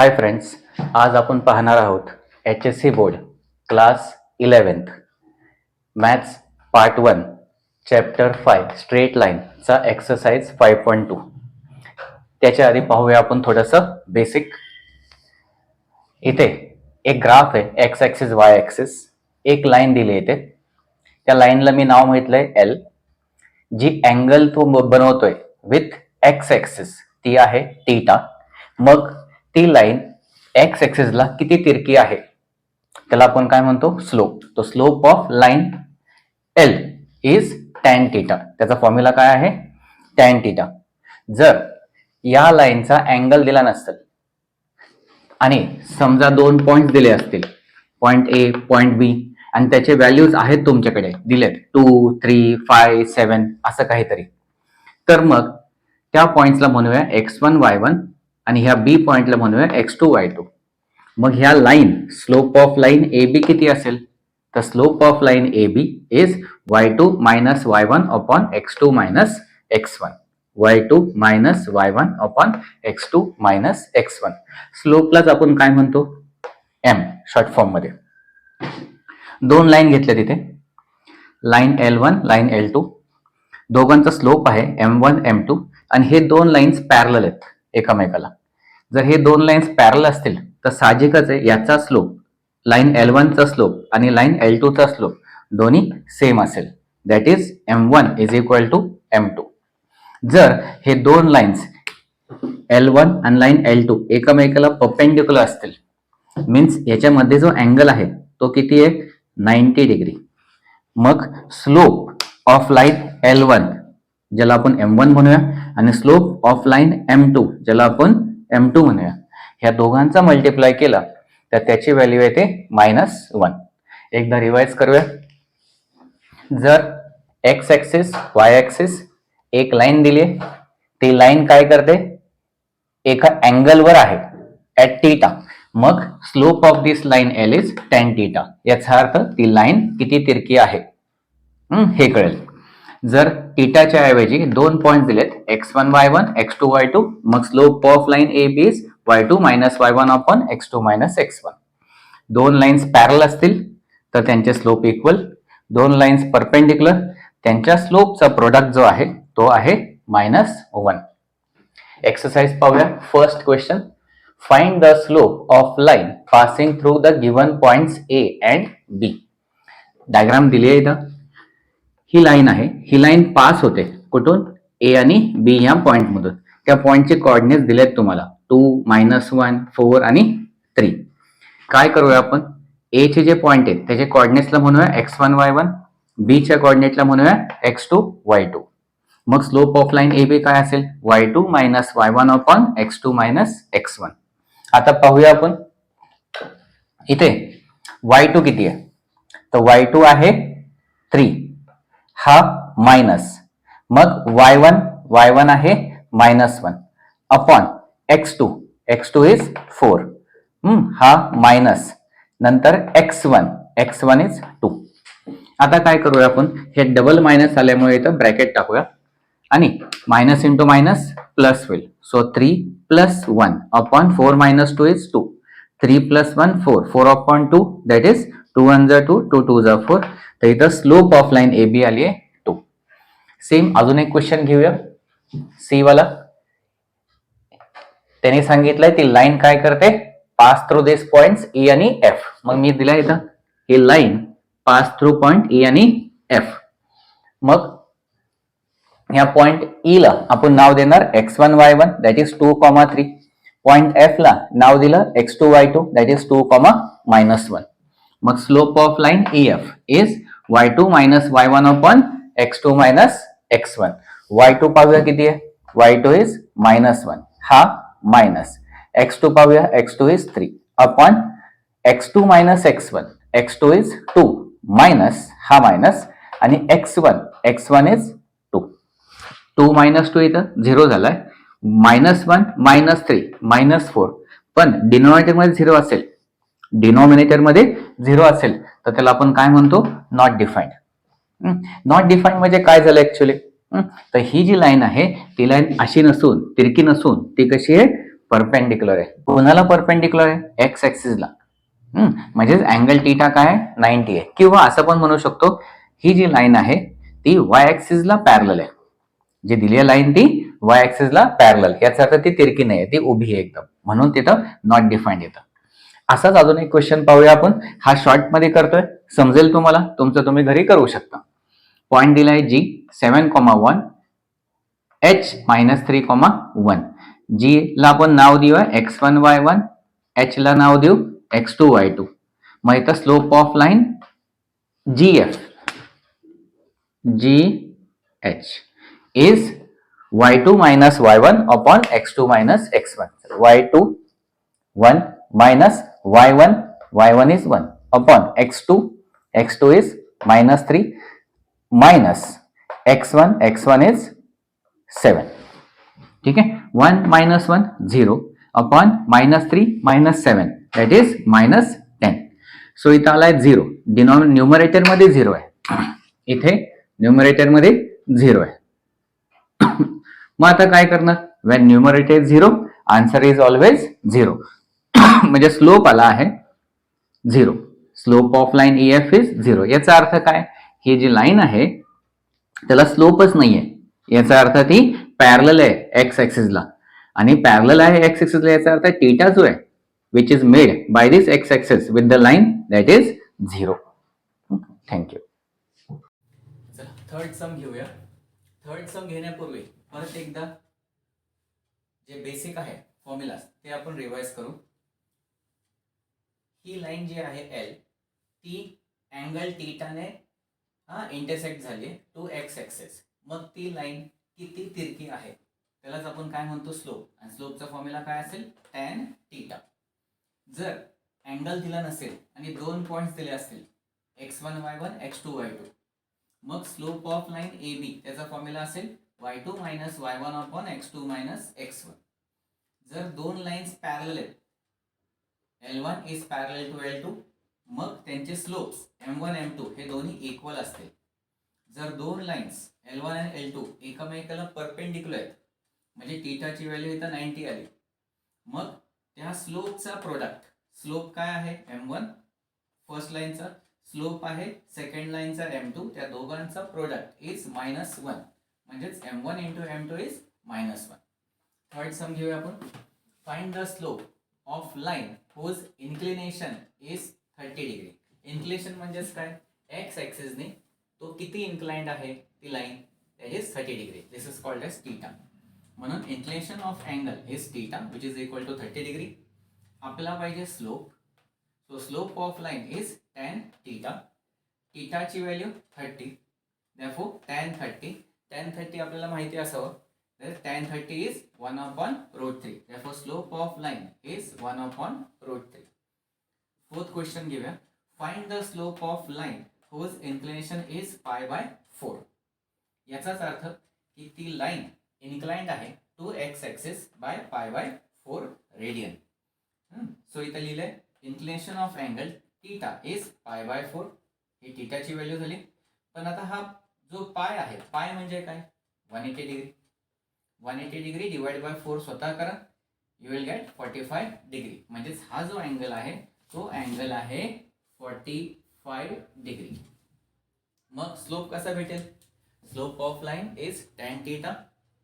Hi friends, आज आपण पाहणार आहोत HSC board class 11th maths part 1 chapter 5 straight लाईनचा एक्सरसाइज 5.2. त्याच्या आधी पाहूया आपण थोडंसं बेसिक. इथे एक ग्राफ आहे, एक्स ॲक्सिस वाय ॲक्सिस. एक लाईन दिली इथे, त्या लाईनला मी नाव म्हटलंय एल. जी अँगल तो बनवतोय विथ एक्स ॲक्सिस ती आहे थीटा. मग ती लाईन एक्स ॲक्सिसला किती तिरकी आहे त्याला आपण काय म्हणतो, स्लोप. तो slope of line L is tan theta. त्याचा फॉर्म्युला काय आहे, टॅन थीटा. जर या लाईनचा अँगल दिला नसेल आणि समजा दोन पॉइंट दिले असतील, पॉइंट ए पॉइंट बी, आणि त्याचे व्हॅल्यूज आहेत तुमच्याकडे दिलेत 2, 3, 5, 7 असं काहीतरी, तर मग त्या पॉइंट्सला म्हणूया x1 y1 आणि ह्या बी पॉइंटला म्हणूया x2 y2. मग ह्या line slope of line A B किती असेल, तर slope of line A B is y2 minus y1 upon x2 minus x1. y2 minus y1 upon x2 minus x1. स्लोपलाच आपण काय म्हणतो, m शॉर्ट फॉर्म मध्ये. दोन लाईन घेतल्या तिथे, लाईन L1 लाईन L2. दोघांचा स्लोप आहे m1 m2 आणि हे दोन लाईन्स पॅरलल आहेत एकमेकाला. जर हे दोन लाईन्स पॅरलल असतील तर साहजिकच आहे याचा स्लोप, लाईन L1 चा स्लोप आणि लाईन L2 चा स्लोप दोन्ही सेम असेल. That is m1 is equal to m2. जर हे दोन लाईन्स L1 आणि लाईन L2 एकमेकाला परपेंडिक्युलर असतील, मीन्स याच्यामध्ये जो अँगल आहे तो किती आहे, 90 डिग्री. मग स्लोप ऑफ लाईन L1 ज्याला आपण m1 म्हणूया आणि स्लोप ऑफ लाईन m2 ज्याला आपण m2 म्हणूया, ह्या दोघांचा मल्टिप्लाय केला तर त्याची व्हॅल्यू येते -1. एकदा रिवाइज करूया. जर एक्स ॲक्सिस वाय ॲक्सिस एक लाईन दिली, ती लाईन काय करते, एका अँगलवर आहे ॲट थीटा. मग slope of this line L is tan theta. याचा अर्थ ती लाईन किती तिरकी आहे हे कळेल. जर थीटाच्या ऐवजी दोन पॉइंट दिलेत x1 y1 x2 y2, मग slope of line A B is y2 minus y1 upon x2 minus x1. दोन लाईन्स पॅरल असतील तर त्यांचे स्लोप इक्वल. दोन लाईन्स परपेंडिक्युलर, त्यांच्या स्लोपचा प्रोडक्ट जो आहे तो आहे -1. एक्सरसाइज पाहूया. First question, find the slope of line passing through the given points A and B. Diagram दिली आहे इथं. ही लाईन आहे, ही लाईन पास होते कुठून, ए आणि बी ह्या पॉइंट मधून. त्या पॉइंटचे कोऑर्डिनेट्स दिलेत तुम्हाला 2, -1, 4 आणि 3. काय करूया आपण, ए चे जे पॉइंट आहेत त्याचे कोऑर्डिनेट्सला म्हणूया x1 y1, बी च्या कोऑर्डिनेटला म्हणूया x2 y2. मग slope of line A B काय असेल, y2 minus y1 upon x2 minus x1. आता पाहूया आपण इथे y2 किती आहे, तर y2 आहे 3, हा मायनस. मग y1 आहे -1 अपॉन x2 इज 4, हा मायनस. नंतर x1 इज 2. आता काय करूया आपण, हे डबल मायनस आल्यामुळे इथं ब्रॅकेट टाकूया आणि मायनस इंटू मायनस प्लस होईल. So 3 + 1 upon 4 - 2 is 2. 3 + 1 4, 4 upon 2 that is 2 1 जा 2, 2 2 जा 4. तर इथं slope of line A B आली आहे 2. सेम अजून एक क्वेश्चन घेऊया. सी वाला, त्यांनी सांगितलंय ती लाईन काय करते, pass through this points E आणि एफ. मग मी दिला इथं ही line pass through point E आणि एफ. मग ह्या पॉइंट ई ला आपण नाव देणार x1 y1 that is 2, 3. Point F ला नाव दिलं x2 y2 दॅट इज 2, -1. मग slope of line EF is y2 minus y1 upon x2 minus x1. y2 पाहूया किती आहे, y2 इज -1, हा मायनस. x2 पाहूया, x2 is 3 upon x2 minus x1 is 2 minus, हा minus. आणि x1 इज 2. 2 - 2 इथं 0 झालाय. -1 -3 -4. पण डिनॉमिनेटर मध्ये 0 असेल, डिनॉमिनेटर मध्ये 0 असेल तर त्याला आपण काय म्हणतो, नॉट डिफाईन्ड. नॉट डिफाईन्ड म्हणजे काय झालं ऍक्च्युअली, तर ही जी लाईन आहे ती लाईन अशी नसून, तिरकी नसून, ती कशी आहे, परपेंडिक्युलर आहे. कोणाला परपेंडिक्युलर आहे? एक्स ऍक्सिसला. म्हणजेच अँगल टीटा काय आहे? 90 आहे. किंवा असं पण म्हणू शकतो, ही जी लाईन आहे ती वाय ऍक्सिसला पॅरलल आहे. जी दिली लाईन ती वाय ऍक्सिसला पॅरलल, याचा अर्थ ती तिरकी नाही आहे, ती उभी आहे एकदम, म्हणून तिथं नॉट डिफाईन्ड येतं. असाच अजून एक क्वेश्चन पाहूया आपण. हा शॉर्ट मध्ये करतोय, समजेल तुम्हाला, तुमचं तुम्ही घरी करू शकता. पॉइंट दिलाय जी 7,1, h -3,1. जी ला आपण नाव देऊया x1 y1, h ला नाव देऊ x2 y2. मग इथं slope of line gf gh is y2 minus y1 upon x2 minus x1. y2 1 minus y1, y1 is 1 upon x2, x2 is -3 minus x1, x1 is 7. ठीक है. 1 minus 1 0 upon -3 minus 7, that is -10. So इथं आलाय 0. Numerator मध्ये 0 आहे, इथे numerator मध्ये 0 आहे. मग आता काय करणार? Wien numerator 0, answer is always 0. म्हणजे स्लोप आला आहे 0. Slope of line EF is 0. याचा अर्थ काय? ही जी लाईन आहे त्याला स्लोपच नाहीये, याचा अर्थ ती पॅरलल आहे एक्स ऍक्सिसला. आणि पॅरलल आहे एक्स ऍक्सिसला याचा अर्थ टीटा जो आहे which is made by this x axis with the line that is 0. Thank you. Third sum घेऊया. थर्ड सम घेण्यापूर्वी परत एकदा जे बेसिक आहे फॉर्म्युलाज ते आपण रिवाइज करू. ही लाईन जी आहे एल ती अँगल टीटाने इंटरसेक्ट झाली टू एक्स ऍक्सिस. मग ती लाईन किती तिरकी आहे त्यालाच आपण काय म्हणतो? स्लोप. आणि स्लोपचा फॉर्म्युला काय असेल? Tan theta. जर अँगल दिला नसेल आणि दोन पॉइंट्स दिले असतील x1 y1 x2 y2, मग स्लोप ऑफ लाईन AB त्याचा फॉर्म्युला असेल y2 minus y1 upon x2 minus x1. जर दोन लाईन्स पॅरलल आहेत, L1 is parallel to L2, मग त्यांचे स्लोप्स M1 M2 हे दोन्ही इक्वल असतील. जर दोन लाईन्स L1 आणि L2 एकमेकाला परपेंडिक्युलर आहेत, म्हणजे टीटाची व्हॅल्यू इथं 90 आली, मग त्या स्लोपचा प्रोडक्ट, स्लोप काय आहे? M1 फर्स्ट लाईनचा, स्लोप आहे सेकंड लाईनचा M2, त्या दोघांचा प्रोडक्ट इज -1, म्हणजेच M1 into M2 is -1. Third sum घेऊया आपण. Find the slope of line whose inclination is 30 degree. Inclination म्हणजेच काय? एक्स ऍक्सिसने तो किती इन्क्लाइंड आहे ती line, that is 30 degree. This is called as theta. म्हणून inclination of angle is theta which is equal to 30 degree. आपला पाहिजे slope. So slope of line is tan theta. टीटाची व्हॅल्यू 30, therefore tan 30 आपल्याला माहिती असावं, तर tan 30 is 1 upon √3. therefore slope of line is 1 upon √3. Fourth question घेऊया. Find the slope of line whose inclination is π/4. याचाच अर्थ की ती लाईन इन्क्लाइंड आहे to x axis by π/4 radian. So इथं लिहिलंय inclination of angle theta is π/4. ही टीटाची व्हॅल्यू झाली. पण आता हा जो पाय आहे, पाय म्हणजे काय? 180 डिग्री. 180 डिग्री डिवाइड बाय 4 स्वतः करा, यू विल गेट 45 डिग्री. म्हणजेच हा जो अँगल आहे तो अँगल आहे 45 डिग्री. मग स्लोप कसा भेटेल? Slope of line is tan theta,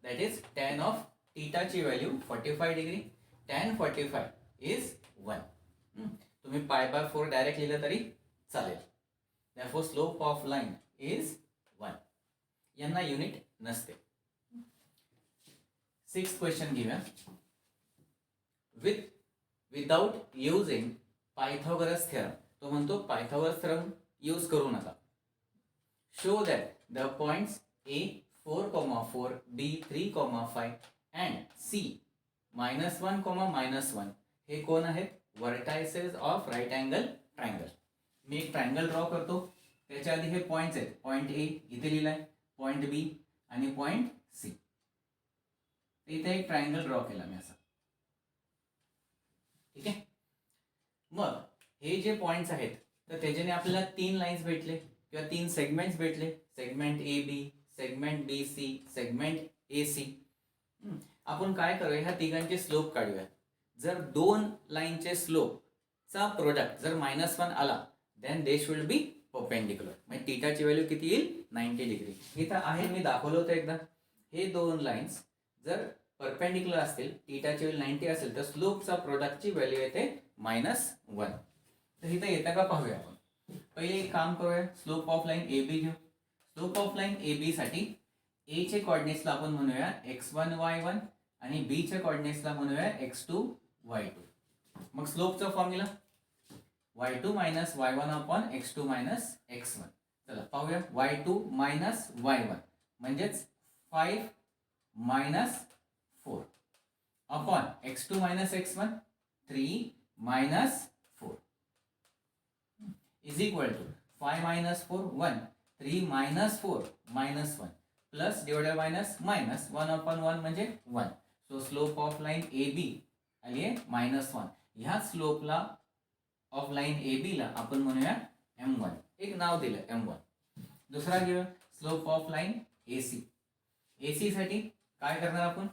that is tan of थीटाची व्हॅल्यू 45 डिग्री. tan 45 is 1. तुम्ही π/4 डायरेक्ट लिहिलं तरी चालेल. therefore slope of line is 1. यांना युनिट नसते. सिक्स्थ क्वेश्चन घेऊया. Without using Pythagoras theorem. तो म्हणतो पायथागोरस थेरम यूज करू नका. Show that the points A 4,4, B 3,5 and C -1, -1 हे कोण आहेत? Vertices of right angle triangle. मी एक ट्रायंगल ड्रॉ करतो, त्याच्या आधी हे पॉइंट्स आहेत. पॉइंट ए इथे लिहिलाय, पॉइंट बी आणि पॉइंट सी. इथे एक ट्रायंगल ड्रॉ केला मी असा. ठीक आहे. मग हे जे पॉइंट्स आहेत तर त्याच्याने आपल्याला 3 लाईन्स भेटले किंवा 3 सेगमेंट्स भेटले. Segment A B, segment B C, segment A C. आपण काय करूया, ह्या तिघांचे स्लोप काढूया. जर दोन लाईनचे स्लोपचा प्रोडक्ट जर -1 आला then they should be perpendicular. म्हणजे टीटाची व्हॅल्यू किती येईल 90 डिग्री. इथं आहे मी दाखवलं होतं एकदा. हे दोन लाईन्स जर परपेंडिक्युलर असतील, टीटाची व्हॅल्यू 90 असेल तर स्लोपचा प्रोडक्टची व्हॅल्यू येते -1. तर इथं येतं का पाहूया आपण. पहिले एक काम करूया, slope of line A B घेऊ. Slope of line A B साठी ए चे कोऑर्डिनेट्सला आपण म्हणूया x1 y1 आणि बी च्या कोऑर्डिनेट्सला म्हणूया x2 y2. मग स्लोपचा formula y2 minus y1 upon x2 minus x1. चला पाहूया. y2 minus y1 म्हणजेच 5 minus 4 upon x2 minus x1 3 minus 4 is equal to 5 minus 4 1 3 minus 4 minus 1 plus divided minus minus 1 upon 1 म्हणजे 1. So slope of line A B आली आहे -1. ह्या स्लोपला of line A बी ला आपण म्हणूया M1. एक नाव दिलं M1. दुसरा घेऊया slope of line AC. AC साठी काय करणार आपण,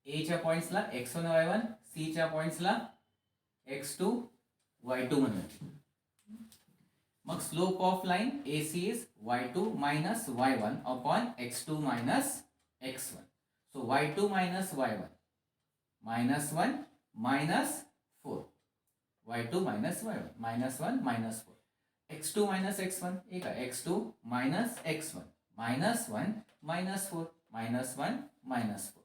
ए च्या पॉइंट्सला x1 y1, सी च्या पॉइंट्सला x2 y2 म्हणूया. मग slope of line AC is y2 minus y1 upon x2 minus x1. So y2 minus y1 -1 minus 4. y2 minus y1 -1 minus 4. x2 minus x1 एक आहे x2 minus x1 -1 minus 4 -1 minus 4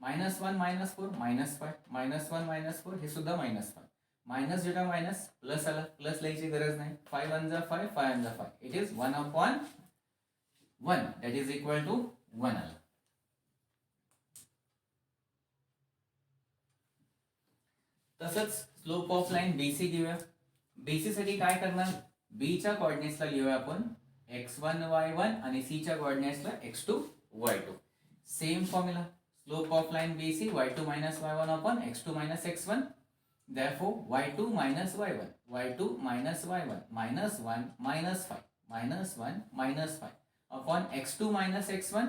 -1 minus 4 -5 -1 minus 4 हे सुद्धा -5. Minus जेटा minus plus आला, plus लिहायची गरज नाही. 5 1 जा 5 5 1 जा 5. It is 1 upon 1 that is equal to 1 आला. तसंच स्लोप ऑफ लाईन BC घेऊया. BC साठी काय करणार, B च्या कोऑर्डिनेट्सला लिहूया आपण x1 y1 आणि C च्या कोऑर्डिनेट्सला x2 y2. Same formula. Slope of line BC y2 minus y1 upon x2 minus x1. Therefore y2 minus y1 y2 minus y1 minus 1 minus 5 minus 1 minus 5 upon x2 minus x1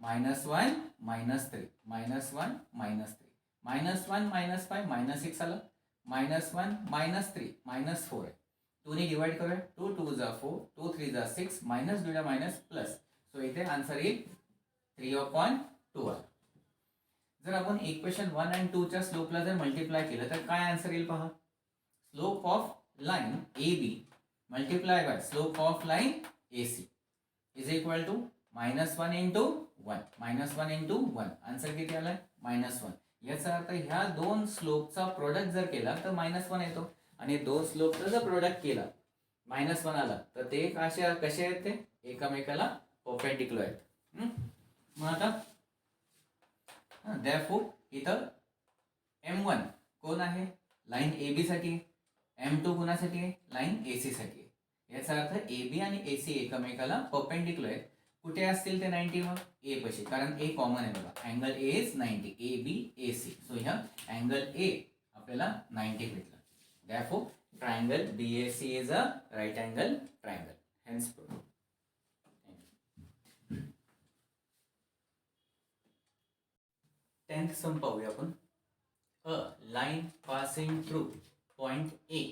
minus 1 minus 3 minus 1 minus 3 minus 1 minus 5 minus 6 आला, minus 1 minus 3 minus 4 आहे. 2 ने divide करूया. 2 2 जा 4 2 3 जा 6 minus दिला minus plus. So इथे answer येईल 3 upon 2 आला. जर आपण इक्वेशन 1 आणि 2 च्या स्लोपला जर मल्टिप्लाय केलं तर काय आन्सर येईल पहा. Slope of line AB multiply by slope of line AC is equal to -1 into 1 -1 into 1. Answer किती आलाय -1. याचा अर्थ ह्या दोन स्लोपचा प्रोडक्ट जर केला तर -1 येतो आणि दोन स्लोपचा जर प्रोडक्ट केला -1 आला तर ते कसे आहेत, ते एकमेकाला परपेंडिक्युलर आहेत. मग आता therefore इथं M1 कोण आहे, लाईन AB साठी. M2 कोणासाठी आहे, लाईन AC साठी आहे. याचा अर्थ AB आणि AC एकमेकाला परपेंडिक्युलर आहेत. कुठे असतील ते 90, मग ए पशी, कारण ए कॉमन आहे बघा. Angle A is 90, AB AC. So ह्या अँगल ए आपल्याला 90 भेटला. therefore triangle BAC is a right angle triangle. Hence proved. 10th sum पाहूया आपण. A line passing through point A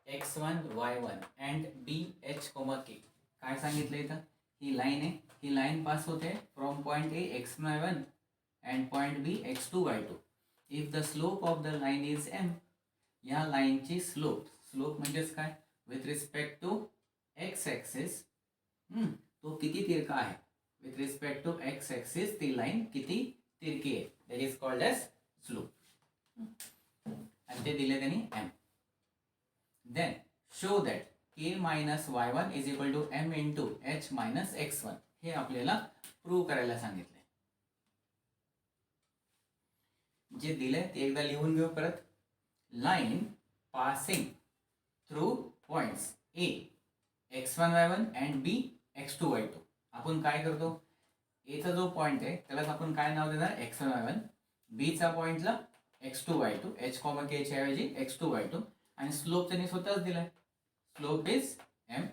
x1 y1 अँड B H, K. काय सांगितलं इथं, ही लाईन आहे, ही लाईन पास होते from point A x1 y1 and point B x2 y2. If the slope of the line is M. या लाईनची स्लोप म्हणजेच काय, with respect to x axis तो किती तिरका आहे. With respect to x axis ती लाईन किती तिरकी आहे, that is called as slope. आणि ते दिले त्यांनी M. Then show that k minus y1 is equal to m into h minus x1. हे आपल्याला प्रूव्ह करायला सांगितले. जे दिले ते एकदा लिहून घेऊ परत. Line passing through points A x1 y1 अँड B x2 y2. आपण काय करतो, एचा जो पॉइंट आहे त्यालाच आपण काय नाव देणार, x1 y1. B चा पॉइंटला x2 y2, h, k च्या ऐवजी x2 y2. आणि स्लोप त्यांनी स्वतःच दिलाय, slope is M.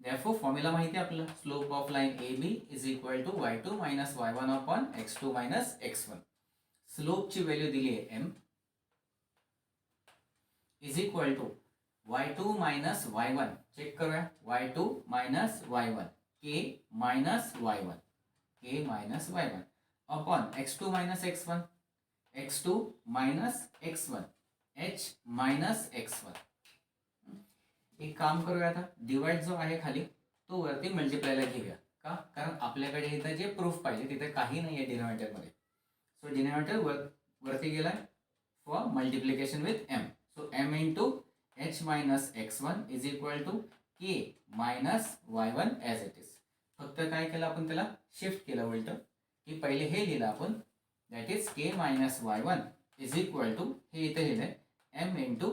therefore formula माहिती आहे आपल्याला. Slope of line AB is equal to y2 minus y1 upon x2 minus x1. स्लोपची व्हॅल्यू दिली आहे M. Is equal to y2 minus y1. Check करूया. y2 minus y1 k minus y1 upon x2 minus x2 minus x1 h minus x1. एक काम करूया आता. Divide जो आहे खाली तो वरती मल्टिप्लायला घेऊया. का? कारण आपल्याकडे इथं जे प्रूफ पाहिजे तिथे काही नाही आहे डिनॉमिनेटरमध्ये. सो डिनॉमिनेटर वरती गेलाय for multiplication with m. So m into h minus x1 is equal to k minus y1 as it is. फक्त काय केलं आपण, त्याला शिफ्ट केलं उलट, की पहिले हे लिहिलं आपण, that is k minus y1 is equal to, हे इथे लिहिलंय m into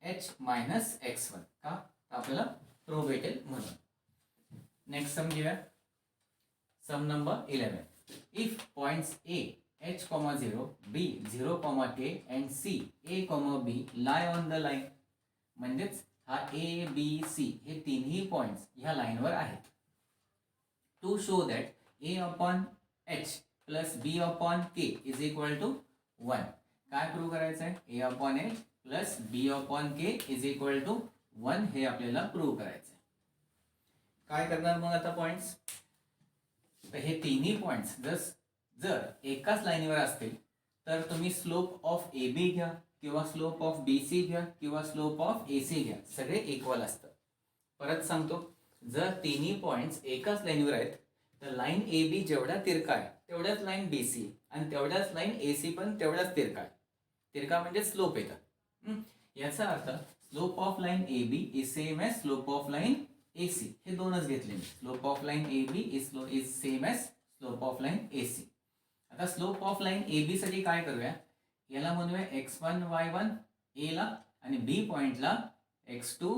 h minus x1. का? तर आपल्याला प्रूफ भेटेल म्हणून. नेक्स्ट सम घेऊया. Sum number 11. If points A h, 0, B 0, K and C A, B lie on the line. म्हणजेच हा A, B, C हे तिन्ही पॉइंट्स ह्या लाईनवर आहेत. To show that A upon H plus B upon K is equal to 1. काय prove करायचं आहे? A upon H plus B upon K is equal to 1 हे आपल्याला प्रूव्ह करायचं आहे. काय करणार मग आता पॉइंट्स? तर हे तिन्ही पॉइंट्स जर एकाच लाईनीवर असतील तर तुम्ही स्लोप ऑफ ए बी घ्या किंवा स्लोप ऑफ बी सी घ्या किंवा स्लोप ऑफ ए सी घ्या, सगळे इक्वल असतं. परत सांगतो, जर तिन्ही पॉइंट्स एकाच लाईनीवर आहेत तर लाईन ए बी जेवढा तिरका आहे तेवढ्याच लाईन बी सी आणि तेवढ्याच लाईन ए सी पण तेवढाच तिरका आहे. तिरका म्हणजे स्लोप येतं. याचा अर्थ slope of line A B is same as slope of line A C. हे दोनच घेतले मी. Slope of line A B is same as slope of line A C. आता slope of line A B साठी काय करूया, याला म्हणूया x1 y1 ए ला आणि बी पॉइंटला x2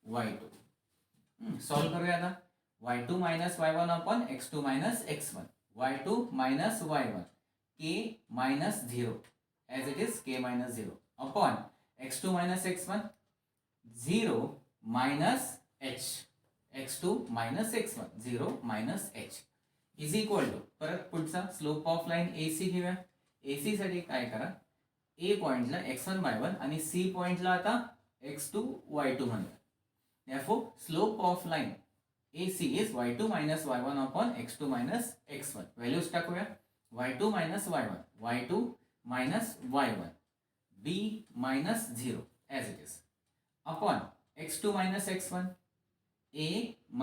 y2. सॉल्व करूया आता. y2 minus y1 upon x2 minus x1. y2 minus y1 k minus 0 as it is k minus 0 upon x2 minus x1 0 minus h. x2 minus x1 0 minus h is equal to, परत पुढचा slope of line A C घेऊया. A C साठी काय करा, ए पॉइंटला x1 y1 आणि C पॉइंटला आता x2 y2 म्हणूया. therefore slope of line A C is y2 minus y1 upon x2 minus x1. Values टाकूया. y2 minus y1 y2 minus y1 b minus 0 as it is upon x2 minus x1 a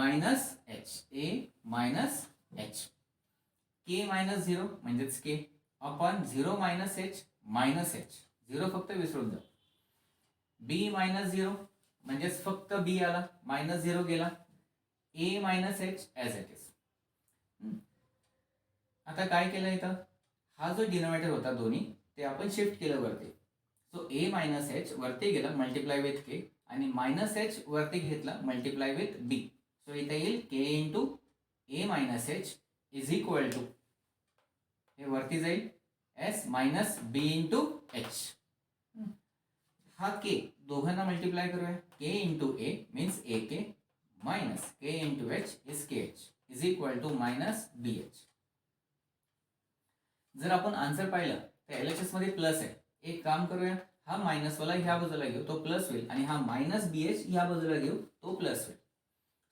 minus h a minus h k minus 0 म्हणजेच k upon 0 minus h minus h. 0 फक्त विसरून जा. b minus 0 म्हणजेच फक्त b आला, minus 0 गेला. a minus h as it is. आता काय केलं इथं, हा जो डिनॉमिनेटर होता दोन्ही ते आपण शिफ्ट केलं वरती. सो a मायनस h वरती गेला मल्टिप्लाय विथ k आणि मायनस h वरती घेतला मल्टिप्लाय विथ b. सो इथे येईल k into a minus h is equal to, हे वरती जाईल s minus b into h. हा k दोघांना मल्टिप्लाय करूया. k into a means a k minus k into h is k h is equal to minus b h. जर आपण answer पाहिलं तर LHS मध्ये प्लस आहे. एक काम करूया, हा मायनस वाला ह्या बाजूला घेऊ तो प्लस होईल आणि हा मायनस बी एच ह्या बाजूला घेऊ तो प्लस होईल.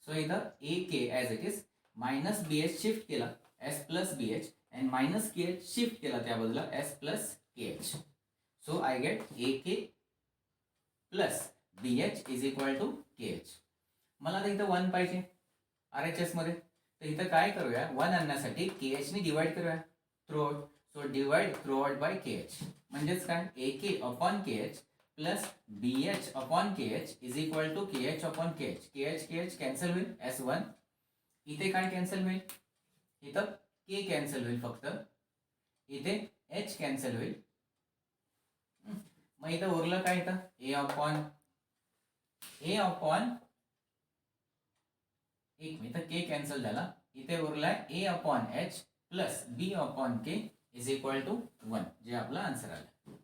सो इथं a k as it is minus b h shift केला as plus b h and minus k h shift केला त्या बाजूला as plus k h. So I get a k plus b h is equal to k h. मला आता इथं 1 पाहिजे RHS मध्ये, तर इथं काय करूया, 1 आणण्यासाठी के एच ने डिवाइड करूया throughout. So divide throughout by k h म्हणजेच काय, a k upon k h plus b h upon k h is equal to k h upon k h. K h cancel होईल S1. इथे काय cancel होईल, इथं के cancel होईल फक्त, इथे एच कॅन्सल होईल. मग इथं उरलं काय, इथं ए अपॉन एक मिनिट, के कॅन्सल झाला, इथे उरलाय a upon h plus b upon k is equal to 1 जे आपला आन्सर आला.